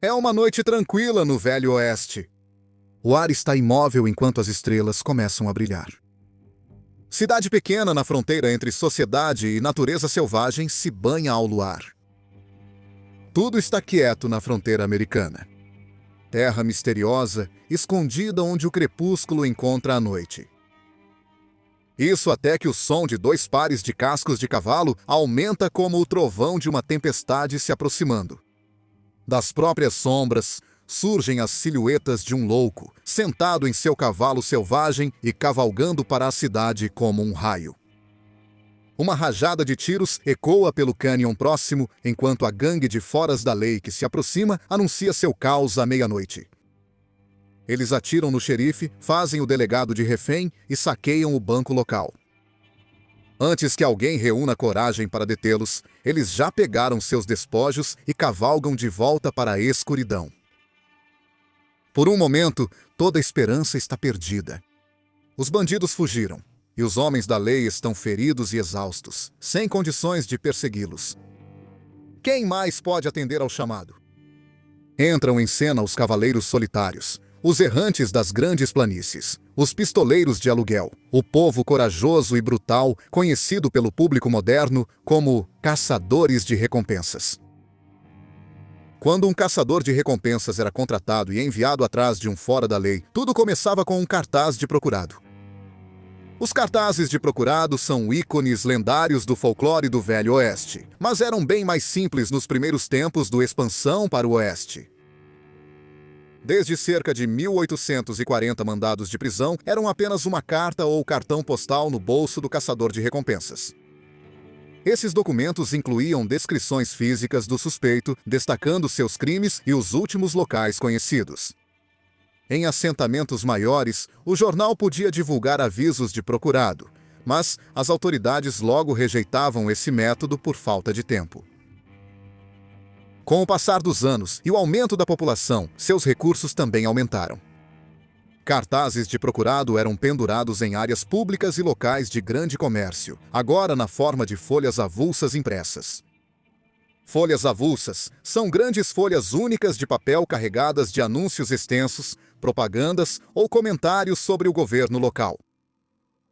É uma noite tranquila no Velho Oeste. O ar está imóvel enquanto as estrelas começam a brilhar. Cidade pequena na fronteira entre sociedade e natureza selvagem se banha ao luar. Tudo está quieto na fronteira americana. Terra misteriosa, escondida onde o crepúsculo encontra a noite. Isso até que o som de 2 pares de cascos de cavalo aumenta como o trovão de uma tempestade se aproximando. Das próprias sombras, surgem as silhuetas de um louco, sentado em seu cavalo selvagem e cavalgando para a cidade como um raio. Uma rajada de tiros ecoa pelo cânion próximo, enquanto a gangue de foras da lei que se aproxima anuncia seu caos à meia-noite. Eles atiram no xerife, fazem o delegado de refém e saqueiam o banco local. Antes que alguém reúna coragem para detê-los, eles já pegaram seus despojos e cavalgam de volta para a escuridão. Por um momento, toda a esperança está perdida. Os bandidos fugiram, e os homens da lei estão feridos e exaustos, sem condições de persegui-los. Quem mais pode atender ao chamado? Entram em cena os cavaleiros solitários, os errantes das grandes planícies, os pistoleiros de aluguel, o povo corajoso e brutal, conhecido pelo público moderno como caçadores de recompensas. Quando um caçador de recompensas era contratado e enviado atrás de um fora da lei, tudo começava com um cartaz de procurado. Os cartazes de procurado são ícones lendários do folclore do Velho Oeste, mas eram bem mais simples nos primeiros tempos do expansão para o Oeste. Desde cerca de 1840 mandados de prisão eram apenas uma carta ou cartão postal no bolso do caçador de recompensas. Esses documentos incluíam descrições físicas do suspeito, destacando seus crimes e os últimos locais conhecidos. Em assentamentos maiores, o jornal podia divulgar avisos de procurado, mas as autoridades logo rejeitavam esse método por falta de tempo. Com o passar dos anos e o aumento da população, seus recursos também aumentaram. Cartazes de procurado eram pendurados em áreas públicas e locais de grande comércio, agora na forma de folhas avulsas impressas. Folhas avulsas são grandes folhas únicas de papel carregadas de anúncios extensos, propagandas ou comentários sobre o governo local.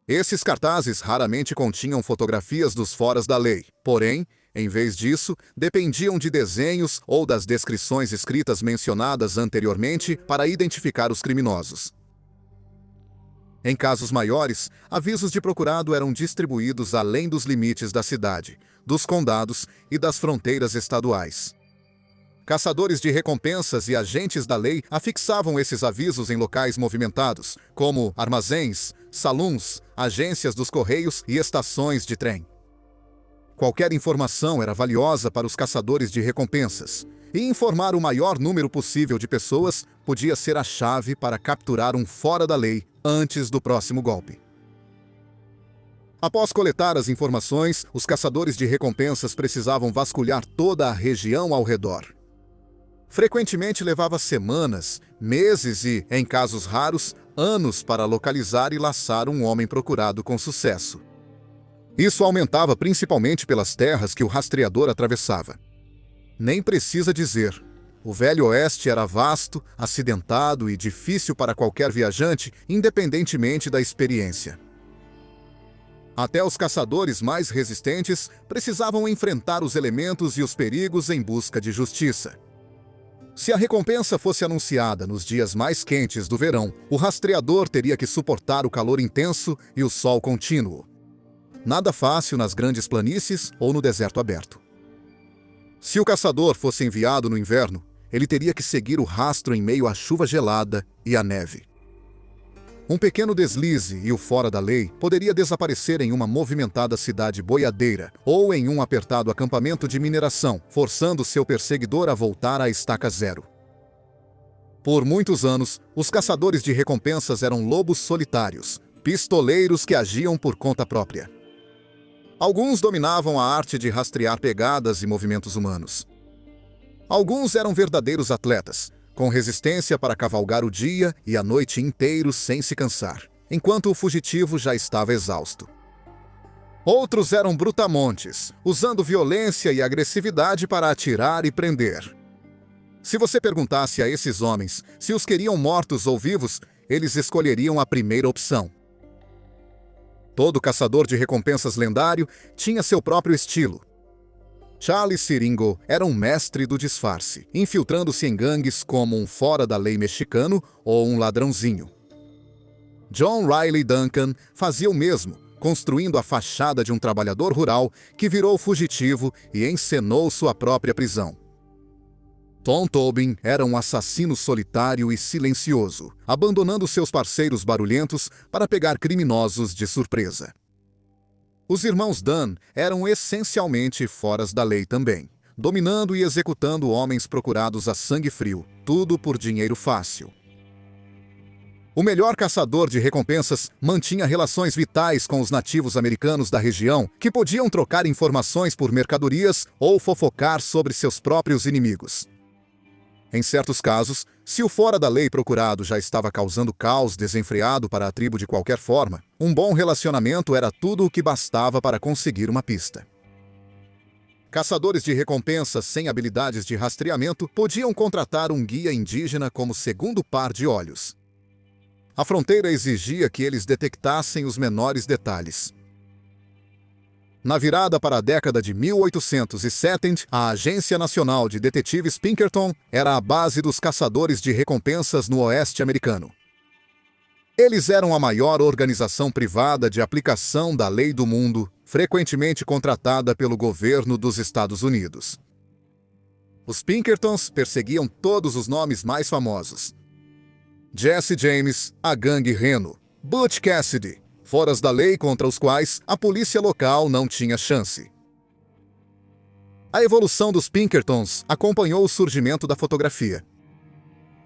Esses cartazes raramente continham fotografias dos foras da lei, porém, em vez disso, dependiam de desenhos ou das descrições escritas mencionadas anteriormente para identificar os criminosos. Em casos maiores, avisos de procurado eram distribuídos além dos limites da cidade, dos condados e das fronteiras estaduais. Caçadores de recompensas e agentes da lei afixavam esses avisos em locais movimentados, como armazéns, saluns, agências dos correios e estações de trem. Qualquer informação era valiosa para os caçadores de recompensas, e informar o maior número possível de pessoas podia ser a chave para capturar um fora da lei antes do próximo golpe. Após coletar as informações, os caçadores de recompensas precisavam vasculhar toda a região ao redor. Frequentemente levava semanas, meses e, em casos raros, anos para localizar e laçar um homem procurado com sucesso. Isso aumentava principalmente pelas terras que o rastreador atravessava. Nem precisa dizer, o Velho Oeste era vasto, acidentado e difícil para qualquer viajante, independentemente da experiência. Até os caçadores mais resistentes precisavam enfrentar os elementos e os perigos em busca de justiça. Se a recompensa fosse anunciada nos dias mais quentes do verão, o rastreador teria que suportar o calor intenso e o sol contínuo. Nada fácil nas grandes planícies ou no deserto aberto. Se o caçador fosse enviado no inverno, ele teria que seguir o rastro em meio à chuva gelada e à neve. Um pequeno deslize e o fora da lei poderia desaparecer em uma movimentada cidade boiadeira ou em um apertado acampamento de mineração, forçando seu perseguidor a voltar à estaca zero. Por muitos anos, os caçadores de recompensas eram lobos solitários, pistoleiros que agiam por conta própria. Alguns dominavam a arte de rastrear pegadas e movimentos humanos. Alguns eram verdadeiros atletas, com resistência para cavalgar o dia e a noite inteiros sem se cansar, enquanto o fugitivo já estava exausto. Outros eram brutamontes, usando violência e agressividade para atirar e prender. Se você perguntasse a esses homens se os queriam mortos ou vivos, eles escolheriam a primeira opção. Todo caçador de recompensas lendário tinha seu próprio estilo. Charlie Siringo era um mestre do disfarce, infiltrando-se em gangues como um fora-da-lei mexicano ou um ladrãozinho. John Riley Duncan fazia o mesmo, construindo a fachada de um trabalhador rural que virou fugitivo e encenou sua própria prisão. Tom Tobin era um assassino solitário e silencioso, abandonando seus parceiros barulhentos para pegar criminosos de surpresa. Os irmãos Dunn eram essencialmente foras da lei também, dominando e executando homens procurados a sangue frio, tudo por dinheiro fácil. O melhor caçador de recompensas mantinha relações vitais com os nativos americanos da região, que podiam trocar informações por mercadorias ou fofocar sobre seus próprios inimigos. Em certos casos, se o fora-da-lei procurado já estava causando caos desenfreado para a tribo de qualquer forma, um bom relacionamento era tudo o que bastava para conseguir uma pista. Caçadores de recompensas sem habilidades de rastreamento podiam contratar um guia indígena como segundo par de olhos. A fronteira exigia que eles detectassem os menores detalhes. Na virada para a década de 1870, a Agência Nacional de Detetives Pinkerton era a base dos caçadores de recompensas no oeste americano. Eles eram a maior organização privada de aplicação da lei do mundo, frequentemente contratada pelo governo dos Estados Unidos. Os Pinkertons perseguiam todos os nomes mais famosos: Jesse James, a Gangue Reno, Butch Cassidy, foras da lei contra os quais a polícia local não tinha chance. A evolução dos Pinkertons acompanhou o surgimento da fotografia.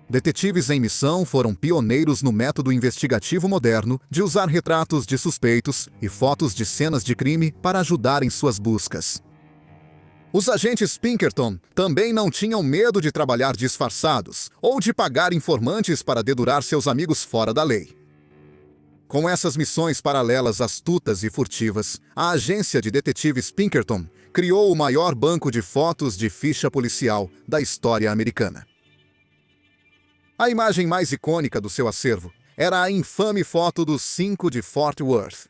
Detetives em missão foram pioneiros no método investigativo moderno de usar retratos de suspeitos e fotos de cenas de crime para ajudar em suas buscas. Os agentes Pinkerton também não tinham medo de trabalhar disfarçados ou de pagar informantes para dedurar seus amigos fora da lei. Com essas missões paralelas astutas e furtivas, a agência de detetives Pinkerton criou o maior banco de fotos de ficha policial da história americana. A imagem mais icônica do seu acervo era a infame foto dos 5 de Fort Worth.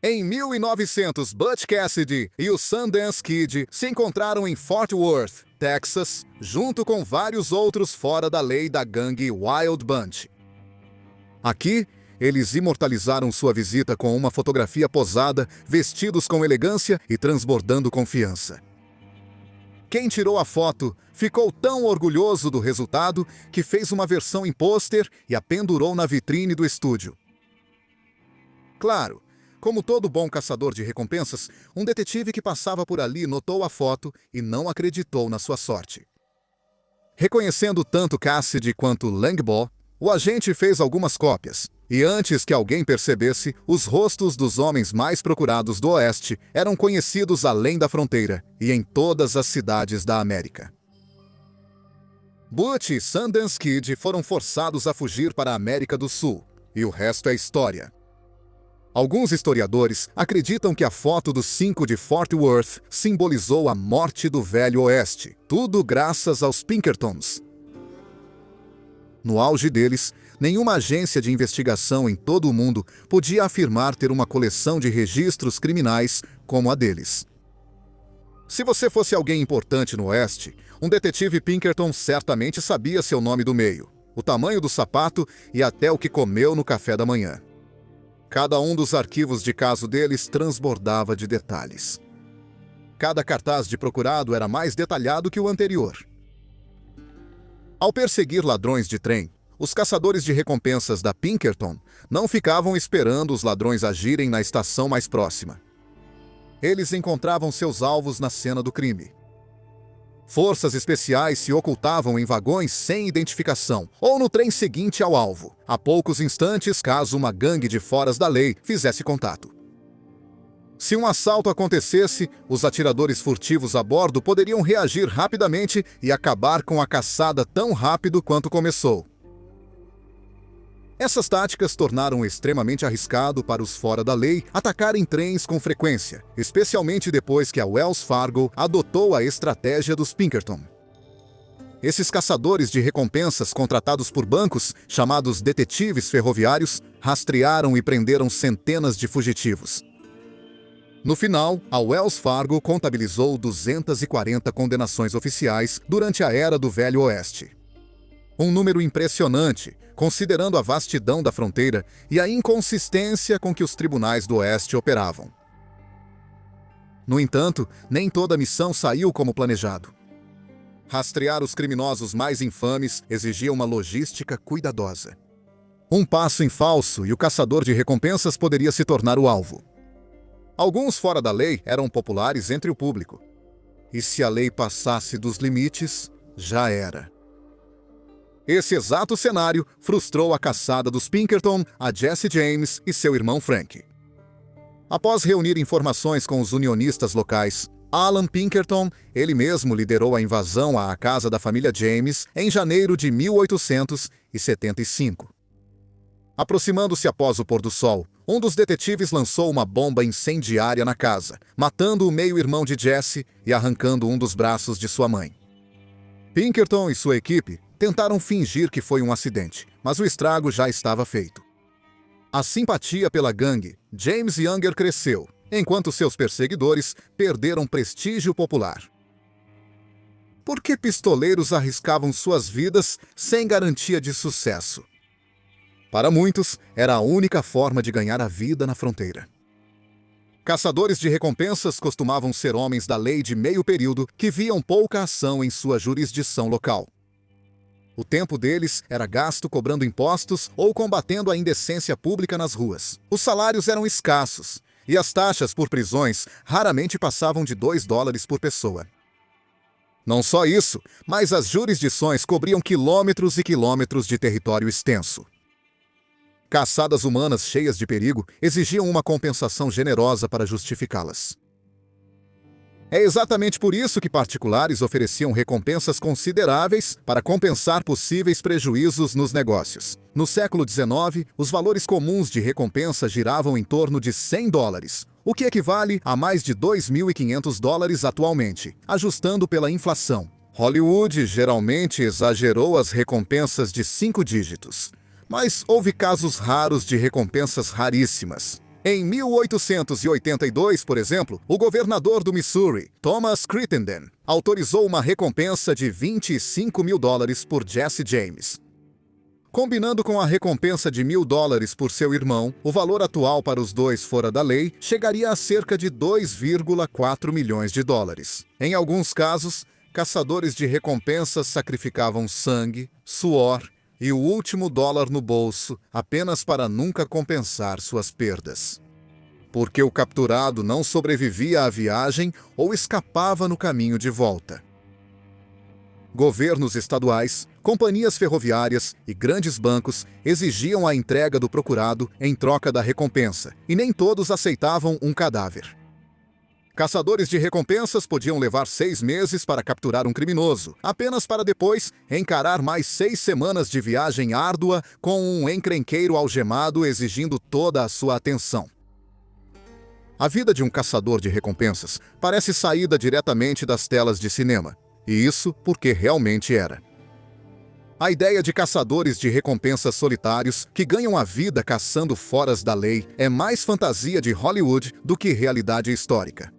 Em 1900, Butch Cassidy e o Sundance Kid se encontraram em Fort Worth, Texas, junto com vários outros fora da lei da gangue Wild Bunch. Aqui, eles imortalizaram sua visita com uma fotografia posada, vestidos com elegância e transbordando confiança. Quem tirou a foto ficou tão orgulhoso do resultado que fez uma versão em pôster e a pendurou na vitrine do estúdio. Claro, como todo bom caçador de recompensas, um detetive que passava por ali notou a foto e não acreditou na sua sorte. Reconhecendo tanto Cassidy quanto Langbaugh, o agente fez algumas cópias, e antes que alguém percebesse, os rostos dos homens mais procurados do Oeste eram conhecidos além da fronteira e em todas as cidades da América. Butch e Sundance Kid foram forçados a fugir para a América do Sul, e o resto é história. Alguns historiadores acreditam que a foto dos 5 de Fort Worth simbolizou a morte do Velho Oeste, tudo graças aos Pinkertons. No auge deles, nenhuma agência de investigação em todo o mundo podia afirmar ter uma coleção de registros criminais como a deles. Se você fosse alguém importante no Oeste, um detetive Pinkerton certamente sabia seu nome do meio, o tamanho do sapato e até o que comeu no café da manhã. Cada um dos arquivos de caso deles transbordava de detalhes. Cada cartaz de procurado era mais detalhado que o anterior. Ao perseguir ladrões de trem, os caçadores de recompensas da Pinkerton não ficavam esperando os ladrões agirem na estação mais próxima. Eles encontravam seus alvos na cena do crime. Forças especiais se ocultavam em vagões sem identificação ou no trem seguinte ao alvo, a poucos instantes caso uma gangue de foras da lei fizesse contato. Se um assalto acontecesse, os atiradores furtivos a bordo poderiam reagir rapidamente e acabar com a caçada tão rápido quanto começou. Essas táticas tornaram extremamente arriscado para os fora da lei atacarem trens com frequência, especialmente depois que a Wells Fargo adotou a estratégia dos Pinkerton. Esses caçadores de recompensas contratados por bancos, chamados detetives ferroviários, rastrearam e prenderam centenas de fugitivos. No final, a Wells Fargo contabilizou 240 condenações oficiais durante a era do Velho Oeste. Um número impressionante, considerando a vastidão da fronteira e a inconsistência com que os tribunais do Oeste operavam. No entanto, nem toda a missão saiu como planejado. Rastrear os criminosos mais infames exigia uma logística cuidadosa. Um passo em falso e o caçador de recompensas poderia se tornar o alvo. Alguns fora da lei eram populares entre o público. E se a lei passasse dos limites, já era. Esse exato cenário frustrou a caçada dos Pinkerton a Jesse James e seu irmão Frank. Após reunir informações com os unionistas locais, Alan Pinkerton, ele mesmo liderou a invasão à casa da família James em janeiro de 1875. Aproximando-se após o pôr do sol, um dos detetives lançou uma bomba incendiária na casa, matando o meio-irmão de Jesse e arrancando um dos braços de sua mãe. Pinkerton e sua equipe tentaram fingir que foi um acidente, mas o estrago já estava feito. A simpatia pela gangue James Younger cresceu, enquanto seus perseguidores perderam prestígio popular. Por que pistoleiros arriscavam suas vidas sem garantia de sucesso? Para muitos, era a única forma de ganhar a vida na fronteira. Caçadores de recompensas costumavam ser homens da lei de meio período que viam pouca ação em sua jurisdição local. O tempo deles era gasto cobrando impostos ou combatendo a indecência pública nas ruas. Os salários eram escassos e as taxas por prisões raramente passavam de $2 por pessoa. Não só isso, mas as jurisdições cobriam quilômetros e quilômetros de território extenso. Caçadas humanas cheias de perigo exigiam uma compensação generosa para justificá-las. É exatamente por isso que particulares ofereciam recompensas consideráveis para compensar possíveis prejuízos nos negócios. No século XIX, os valores comuns de recompensa giravam em torno de $100, o que equivale a mais de $2.500 atualmente, ajustando pela inflação. Hollywood geralmente exagerou as recompensas de 5 dígitos, mas houve casos raros de recompensas raríssimas. Em 1882, por exemplo, o governador do Missouri, Thomas Crittenden, autorizou uma recompensa de $25 mil por Jesse James. Combinando com a recompensa de $1.000 por seu irmão, o valor atual para os dois fora da lei chegaria a cerca de $2,4 milhões. Em alguns casos, caçadores de recompensas sacrificavam sangue, suor e o último dólar no bolso apenas para nunca compensar suas perdas. Porque o capturado não sobrevivia à viagem ou escapava no caminho de volta. Governos estaduais, companhias ferroviárias e grandes bancos exigiam a entrega do procurado em troca da recompensa, e nem todos aceitavam um cadáver. Caçadores de recompensas podiam levar 6 meses para capturar um criminoso, apenas para depois encarar mais 6 semanas de viagem árdua com um encrenqueiro algemado exigindo toda a sua atenção. A vida de um caçador de recompensas parece saída diretamente das telas de cinema, e isso porque realmente era. A ideia de caçadores de recompensas solitários que ganham a vida caçando foras da lei é mais fantasia de Hollywood do que realidade histórica.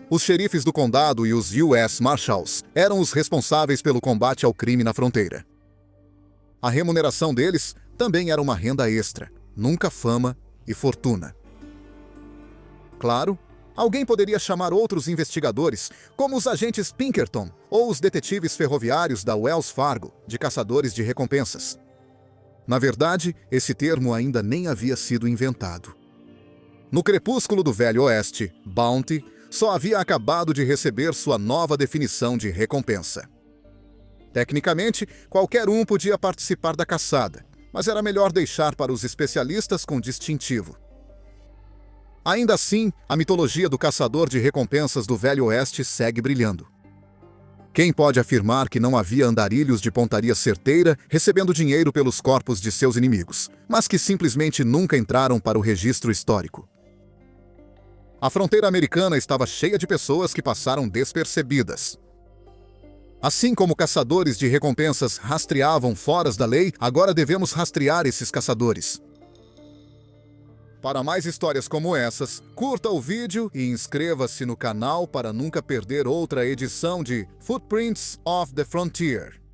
Os xerifes do condado e os U.S. Marshals eram os responsáveis pelo combate ao crime na fronteira. A remuneração deles também era uma renda extra, nunca fama e fortuna. Claro, alguém poderia chamar outros investigadores, como os agentes Pinkerton ou os detetives ferroviários da Wells Fargo, de caçadores de recompensas. Na verdade, esse termo ainda nem havia sido inventado. No crepúsculo do Velho Oeste, Bounty só havia acabado de receber sua nova definição de recompensa. Tecnicamente, qualquer um podia participar da caçada, mas era melhor deixar para os especialistas com distintivo. Ainda assim, a mitologia do caçador de recompensas do Velho Oeste segue brilhando. Quem pode afirmar que não havia andarilhos de pontaria certeira recebendo dinheiro pelos corpos de seus inimigos, mas que simplesmente nunca entraram para o registro histórico? A fronteira americana estava cheia de pessoas que passaram despercebidas. Assim como caçadores de recompensas rastreavam foras da lei, agora devemos rastrear esses caçadores. Para mais histórias como essas, curta o vídeo e inscreva-se no canal para nunca perder outra edição de Footprints of the Frontier.